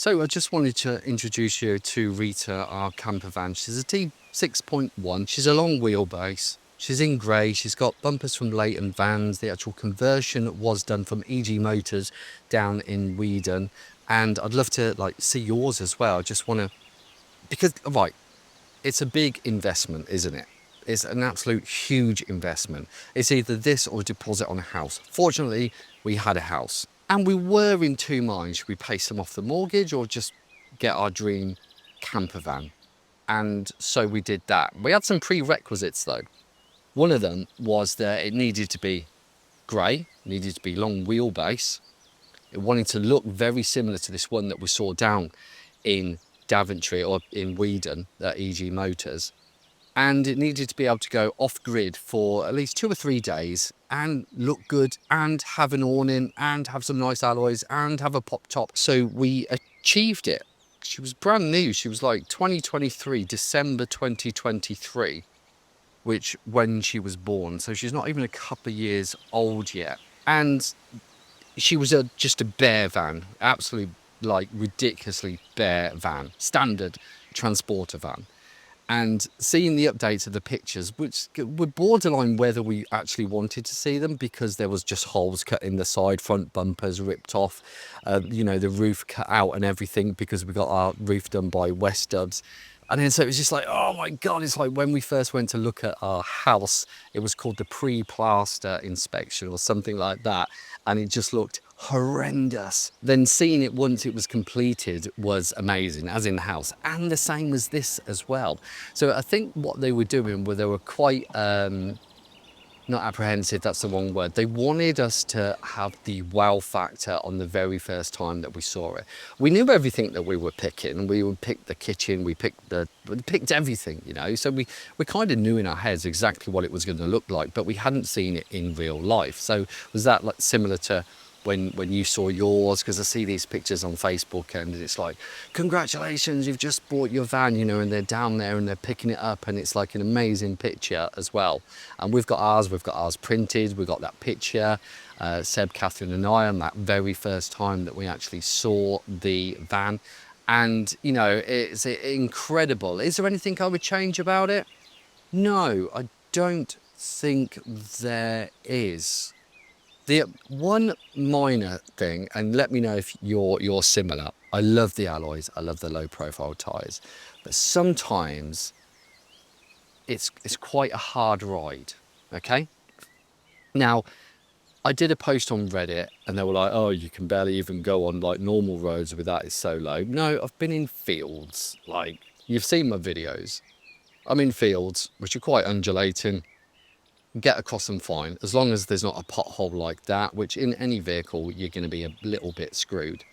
So I just wanted to introduce you to Rita, our camper van. She's a T6.1. She's a long wheelbase. She's in grey. She's got bumpers from Leighton Vans. The actual conversion was done from EG Motors down in Weedon. And I'd love to see yours as well. I just want to, because, right, it's a big investment, isn't it? It's an absolute huge investment. It's either this or a deposit on a house. Fortunately, we had a house and we were in two minds. Should we pay some off the mortgage or just get our dream camper van? And so we did that. We had some prerequisites though. One of them was that it needed to be grey, needed to be long wheelbase. It wanted to look very similar to this one that we saw down in Daventry or in Weedon at EG Motors. And it needed to be able to go off grid for at least 2 or 3 days and look good and have an awning and have some nice alloys and have a pop top. So we achieved it. She was brand new. She was like 2023, December 2023, which when she was born. So she's not even a couple of years old yet. And she was just a bare van, absolutely ridiculously bare van, standard transporter van. And seeing the updates of the pictures, which were borderline whether we actually wanted to see them, because there was just holes cut in the side, front bumpers ripped off, the roof cut out and everything, because we got our roof done by West Dubs. And then so it was just like, oh my God, it's like when we first went to look at our house, it was called the pre-plaster inspection or something like that. And it just looked horrendous. Then seeing it once it was completed was amazing, as in the house. And the same as this as well. So I think what they were doing was they were quite, not apprehensive, that's the wrong word. They wanted us to have the wow factor on the very first time that we saw it. We knew everything that we were picking. We would pick the kitchen, we picked everything, So we kind of knew in our heads exactly what it was going to look like, but we hadn't seen it in real life. So was that similar to when you saw yours? Because I see these pictures on Facebook and it's like, congratulations, you've just bought your van, and they're down there and they're picking it up, and it's like an amazing picture as well. And we've got ours printed, we've got that picture, Seb, Catherine and I, on that very first time that we actually saw the van. And, it's incredible. Is there anything I would change about it? No, I don't think there is. The one minor thing, and let me know if you're similar. I love the alloys, I love the low profile tyres, but sometimes it's quite a hard ride, okay? Now, I did a post on Reddit and they were like, oh, you can barely even go on normal roads with that, it's so low. No, I've been in fields, you've seen my videos. I'm in fields, which are quite undulating. Get across them fine, as long as there's not a pothole like that, which in any vehicle you're going to be a little bit screwed.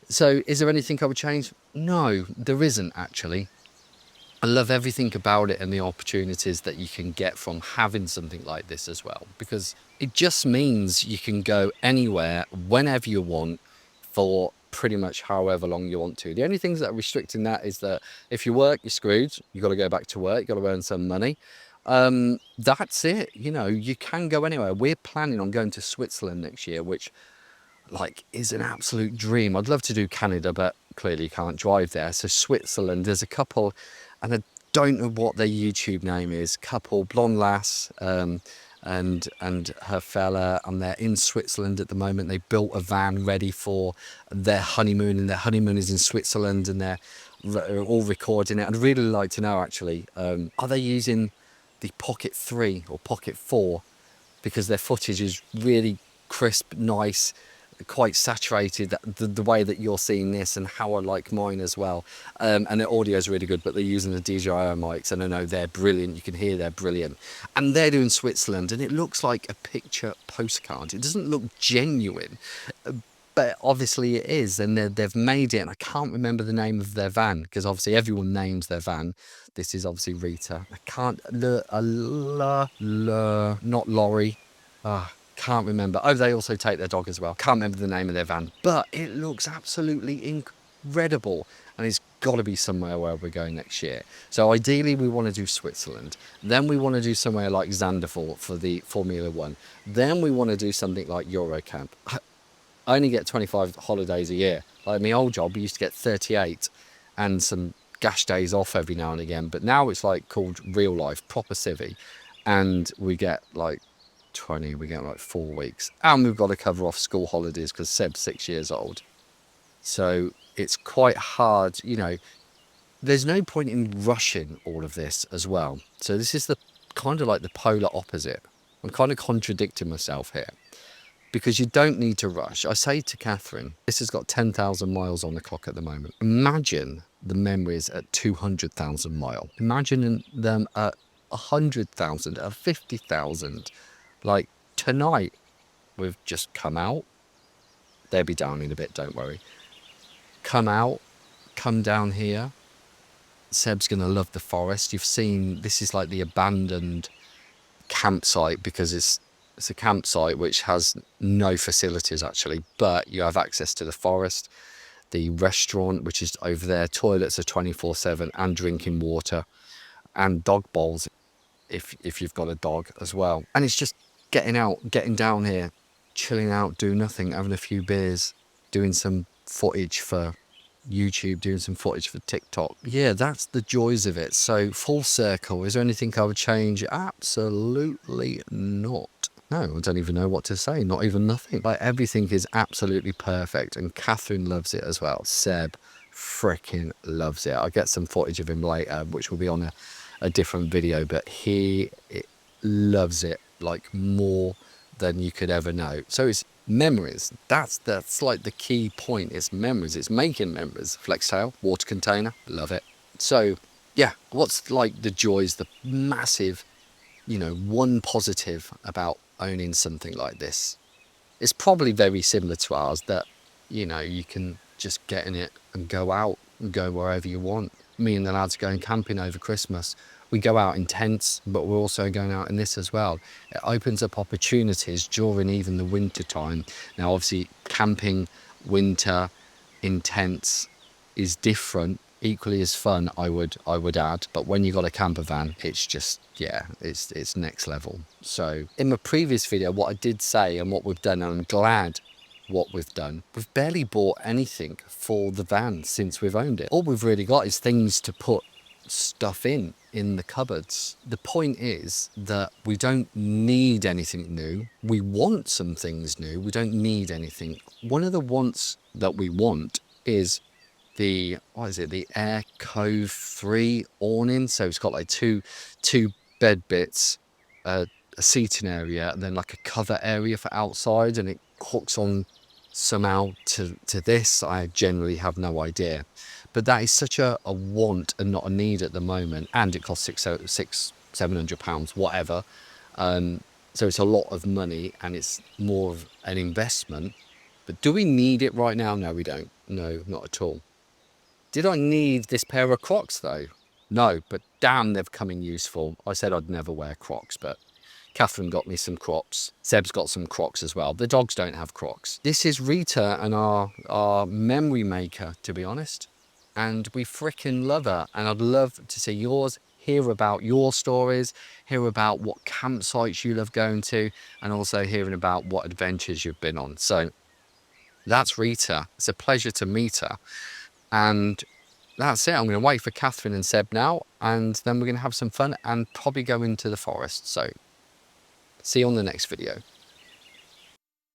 So is there anything I would change? No, there isn't actually. I love everything about it and the opportunities that you can get from having something like this as well, because it just means you can go anywhere whenever you want for pretty much however long you want to. The only things that are restricting that is that if you work, you're screwed. You've got to go back to work, you've got to earn some money. That's it. You can go anywhere. We're planning on going to Switzerland next year, which is an absolute dream. I'd love to do Canada, but clearly you can't drive there. So Switzerland, there's a couple, and I don't know what their YouTube name is, couple, blonde lass, and her fella, and they're in Switzerland at the moment. They built a van ready for their honeymoon, and their honeymoon is in Switzerland, and they're all recording it. I'd really like to know actually, are they using the Pocket 3 or Pocket 4, because their footage is really crisp, nice, quite saturated, the way that you're seeing this, and how I like mine as well. And the audio is really good, but they're using the DJI mics, and I know they're brilliant. You can hear they're brilliant. And they're doing Switzerland, and it looks like a picture postcard. It doesn't look genuine, but obviously it is, and they've made it. And I can't remember the name of their van, because obviously everyone names their van. This is obviously Rita. I can't, not Laurie. Can't remember. Oh, they also take their dog as well. Can't remember the name of their van, but it looks absolutely incredible, and it's got to be somewhere where we're going next year. So ideally we want to do Switzerland, then we want to do somewhere like Zandvoort for the Formula One, then we want to do something like Eurocamp. I only get 25 holidays a year. Like my old job, we used to get 38 and some gash days off every now and again. But now it's like called real life, proper civvy. And we get like 20, we get like 4 weeks. And we've got to cover off school holidays because Seb's 6 years old. So it's quite hard, you know, there's no point in rushing all of this as well. So this is the kind of like the polar opposite. I'm kind of contradicting myself here because you don't need to rush. I say to Catherine, this has got 10,000 miles on the clock at the moment. Imagine the memories at 200,000 miles. Imagine them at 100,000, at 50,000. Like tonight, we've just come out. They'll be down in a bit, don't worry. Come out, come down here. Seb's going to love the forest. You've seen, this is like the abandoned campsite because it's a campsite which has no facilities actually, but you have access to the forest, the restaurant, which is over there, toilets are 24/7 and drinking water and dog bowls if you've got a dog as well. And it's just getting out, getting down here, chilling out, doing nothing, having a few beers, doing some footage for YouTube, doing some footage for TikTok. Yeah, that's the joys of it. So full circle, is there anything I would change? Absolutely not. No, I don't even know what to say. Not even nothing. Like everything is absolutely perfect, and Catherine loves it as well. Seb freaking loves it. I'll get some footage of him later, which will be on a different video, but he loves it like more than you could ever know. So it's memories. That's like the key point. It's memories. It's making memories. Flextail, water container, love it. So yeah, what's like the joys, the massive, you know, one positive about owning something like this? It's probably very similar to ours, that, you know, you can just get in it and go out and go wherever you want. Me and the lads are going camping over Christmas. We go out in tents, but we're also going out in this as well. It opens up opportunities during even the winter time. Now, obviously, camping winter in tents is different, equally as fun, I would add. But when you got a camper van, it's just, yeah, it's next level. So in my previous video, what I did say and what we've done, and I'm glad what we've done, we've barely bought anything for the van since we've owned it. All we've really got is things to put stuff in the cupboards. The point is that we don't need anything new. We want some things new. We don't need anything. One of the wants that we want is the, what is it, the Air Cove 3 awning. So it's got like two bed bits, a seating area, and then like a cover area for outside, and it hooks on somehow to this. I generally have no idea, but that is such a want and not a need at the moment, and it costs £700, whatever. So it's a lot of money, and it's more of an investment. But do we need it right now? No, we don't. No, not at all. Did I need this pair of Crocs though? No, but damn, they've come in useful. I said I'd never wear Crocs, but Catherine got me some Crocs. Seb's got some Crocs as well. The dogs don't have Crocs. This is Rita and our memory maker, to be honest. And we freaking love her. And I'd love to see yours, hear about your stories, hear about what campsites you love going to, and also hearing about what adventures you've been on. So that's Rita. It's a pleasure to meet her. And that's it. I'm going to wait for Catherine and Seb now, and then we're going to have some fun and probably go into the forest. So see you on the next video.